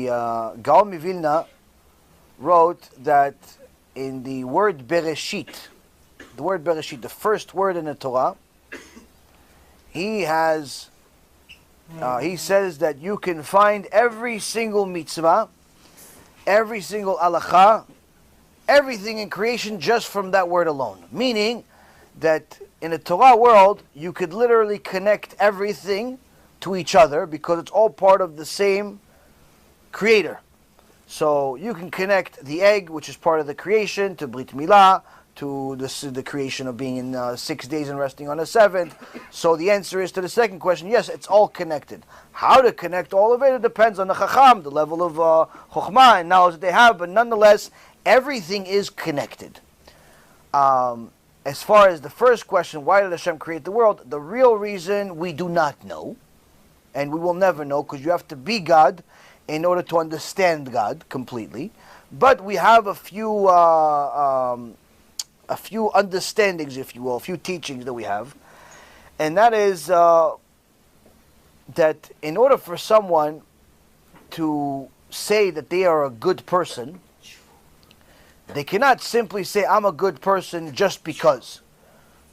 the Gaon Mivilna wrote that in the word Beresheit, the first word in the Torah, he says that you can find every single mitzvah, every single halakha, everything in creation just from that word alone. Meaning that in the Torah world, you could literally connect everything to each other because it's all part of the same creator. So you can connect the egg, which is part of the creation, to Brit Milah, to the creation of being in 6 days and resting on the seventh. So the answer is to the second question, yes, it's all connected. How to connect all of it, it depends on the Chacham, the level of Chokhmah and knowledge that they have, but nonetheless, everything is connected. As far as the first question, why did Hashem create the world? The real reason we do not know, and we will never know, because you have to be God in order to understand God completely. But we have a few understandings, if you will, a few teachings that we have, and that is that in order for someone to say that they are a good person, they cannot simply say, I'm a good person just because.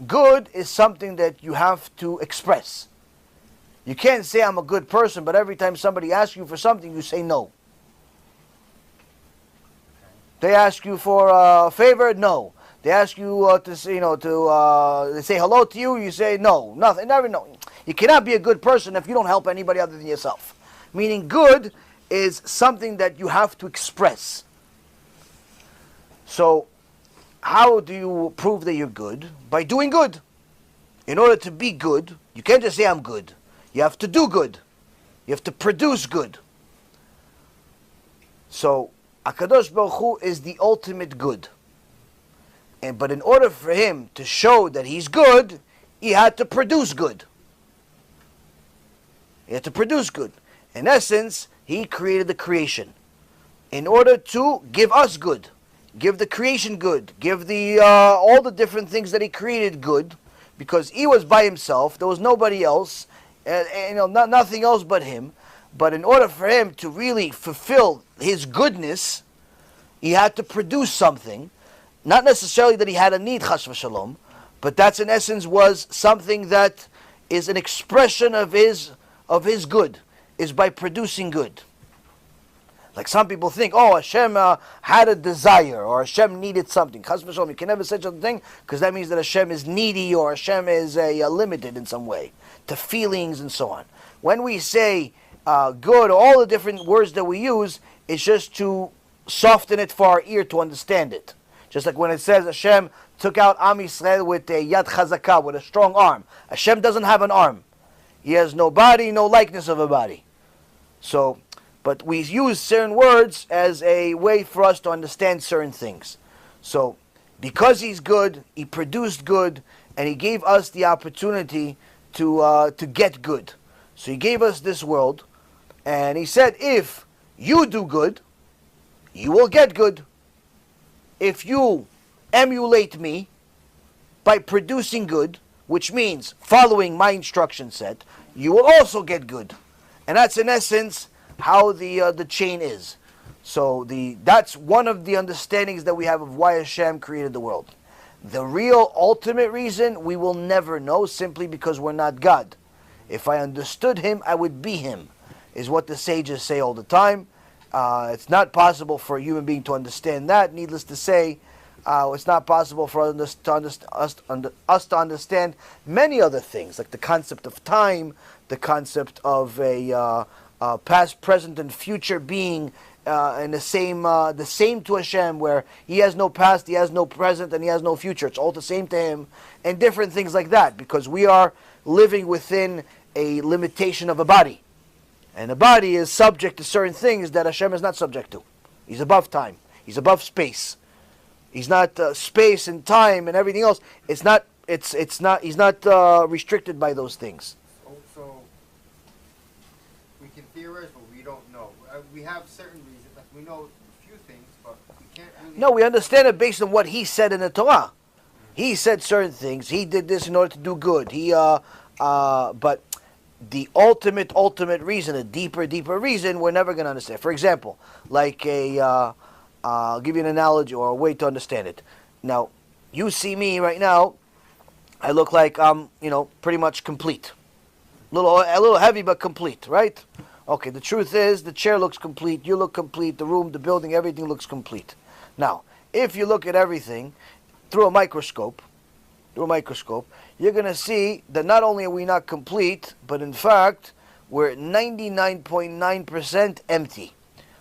Good is something that you have to express. You can't say I'm a good person, but every time somebody asks you for something, you say no. They ask you for a favor, no. They ask you they say hello to you, you say no, nothing, never no. You cannot be a good person if you don't help anybody other than yourself. Meaning good is something that you have to express. So, how do you prove that you're good? By doing good. In order to be good, you can't just say I'm good. You have to do good. You have to produce good. So, HaKadosh Baruch Hu is the ultimate good. But in order for him to show that he's good, he had to produce good. He had to produce good. In essence, he created the creation in order to give us good. Give the creation good. Give the all the different things that he created good, because he was by himself. There was nobody else, nothing else but him. But in order for him to really fulfill his goodness, he had to produce something. Not necessarily that he had a need, chas v'shalom, but that's in essence was something that is an expression of his good, is by producing good. Like some people think, Hashem had a desire, or Hashem needed something. Chas v'shalom, you can never say such a thing, because that means that Hashem is needy, or Hashem is limited in some way, to feelings and so on. When we say good, all the different words that we use, it's just to soften it for our ear to understand it. Just like when it says Hashem took out Am Yisrael with a yad chazakah, with a strong arm. Hashem doesn't have an arm. He has no body, no likeness of a body. So, but we use certain words as a way for us to understand certain things. So, because he's good, he produced good, and he gave us the opportunity to get good. So he gave us this world, and he said, if you do good, you will get good. If you emulate me by producing good, which means following my instruction set, you will also get good. And that's in essence how the chain is. So that's one of the understandings that we have of why Hashem created the world. The real ultimate reason we will never know, simply because we're not God. If I understood him, I would be him, is what the sages say all the time. It's not possible for a human being to understand that. Needless to say, it's not possible for us to understand many other things, like the concept of time, the concept of a past, present, and future being in the same to Hashem, where he has no past, he has no present, and he has no future. It's all the same to him, and different things like that, because we are living within a limitation of a body. And the body is subject to certain things that Hashem is not subject to. He's above time. He's above space. He's not space and time and everything else. It's not. He's not restricted by those things. So we can theorize, but we don't know. We have certain reasons. Like we know a few things, but we can't really. No, we understand it based on what he said in the Torah. He said certain things. He did this in order to do good. But the ultimate reason, a deeper reason, we're never going to understand. For example, like I'll give you an analogy or a way to understand it. Now, you see me right now, I look like I'm, pretty much complete. A little heavy, but complete, right? Okay, the truth is, the chair looks complete, you look complete, the room, the building, everything looks complete. Now, if you look at everything through a microscope, you're going to see that not only are we not complete, but in fact, we're 99.9% empty.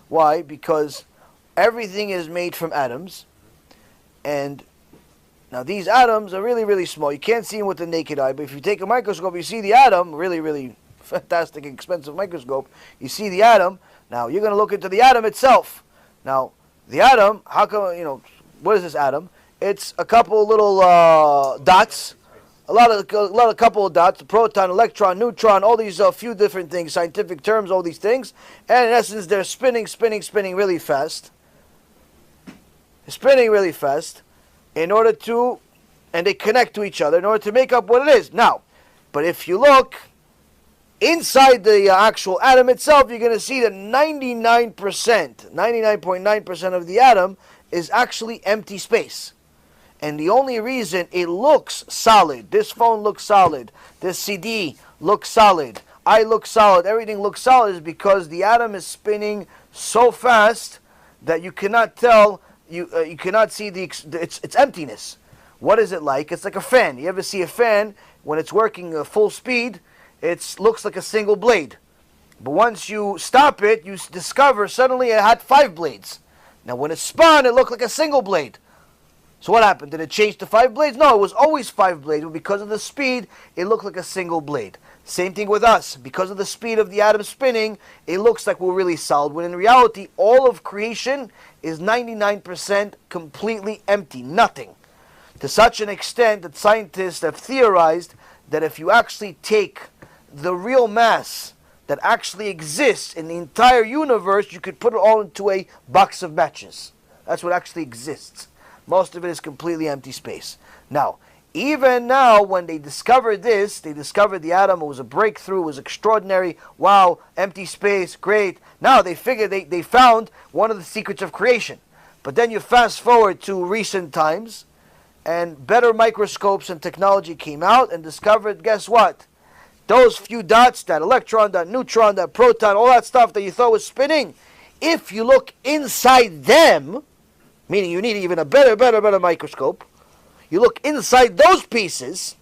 Why? Because everything is made from atoms, and now these atoms are really, really small. You can't see them with the naked eye, but if you take a microscope, you see the atom, really, really fantastic, expensive microscope, you see the atom. Now, you're going to look into the atom itself. Now, the atom, how come, what is this atom? It's a couple little dots, a couple of dots, proton, electron, neutron, all these few different things, scientific terms, all these things. And in essence, they're spinning really fast. Spinning really fast in order to, and they connect to each other in order to make up what it is. Now, but if you look inside the actual atom itself, you're going to see that 99.9% of the atom is actually empty space. And the only reason it looks solid, this phone looks solid, this CD looks solid, I look solid, everything looks solid, is because the atom is spinning so fast that you cannot tell, you cannot see its emptiness. What is it like? It's like a fan. You ever see a fan, when it's working full speed, it looks like a single blade. But once you stop it, you discover suddenly it had 5 blades. Now when it spun, it looked like a single blade. So what happened? Did it change to 5 blades? No, it was always 5 blades, but because of the speed, it looked like a single blade. Same thing with us. Because of the speed of the atom spinning, it looks like we're really solid, when in reality, all of creation is 99% completely empty, nothing. To such an extent that scientists have theorized that if you actually take the real mass that actually exists in the entire universe, you could put it all into a box of matches. That's what actually exists. Most of it is completely empty space. Now, even now, when they discovered this, they discovered the atom, it was a breakthrough, it was extraordinary, wow, empty space, great. Now they figured they found one of the secrets of creation. But then you fast forward to recent times, and better microscopes and technology came out and discovered, guess what? Those few dots, that electron, that neutron, that proton, all that stuff that you thought was spinning, if you look inside them, meaning you need even a better microscope, you look inside those pieces,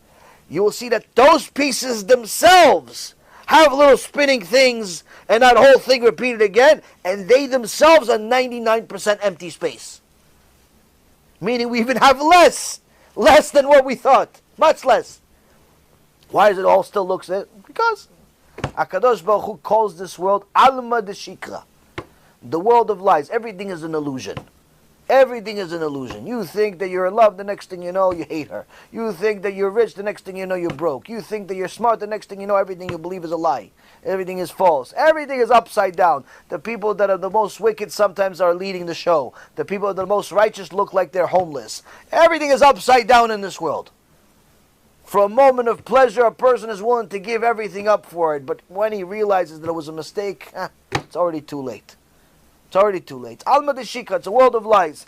you will see that those pieces themselves have little spinning things and that whole thing repeated again, and they themselves are 99% empty space. Meaning we even have less than what we thought, much less. Why does it all still look there? Because HaKadosh Baruch Hu calls this world Alma de Shikra, the world of lies. Everything is an illusion. Everything is an illusion. You think that you're in love, the next thing you know, you hate her. You think that you're rich, the next thing you know, you're broke. You think that you're smart, the next thing you know, everything you believe is a lie. Everything is false. Everything is upside down. The people that are the most wicked sometimes are leading the show. The people that are the most righteous look like they're homeless. Everything is upside down in this world. For a moment of pleasure, a person is willing to give everything up for it. But when he realizes that it was a mistake, it's already too late. It's already too late. Alma de Shika, it's a world of lies.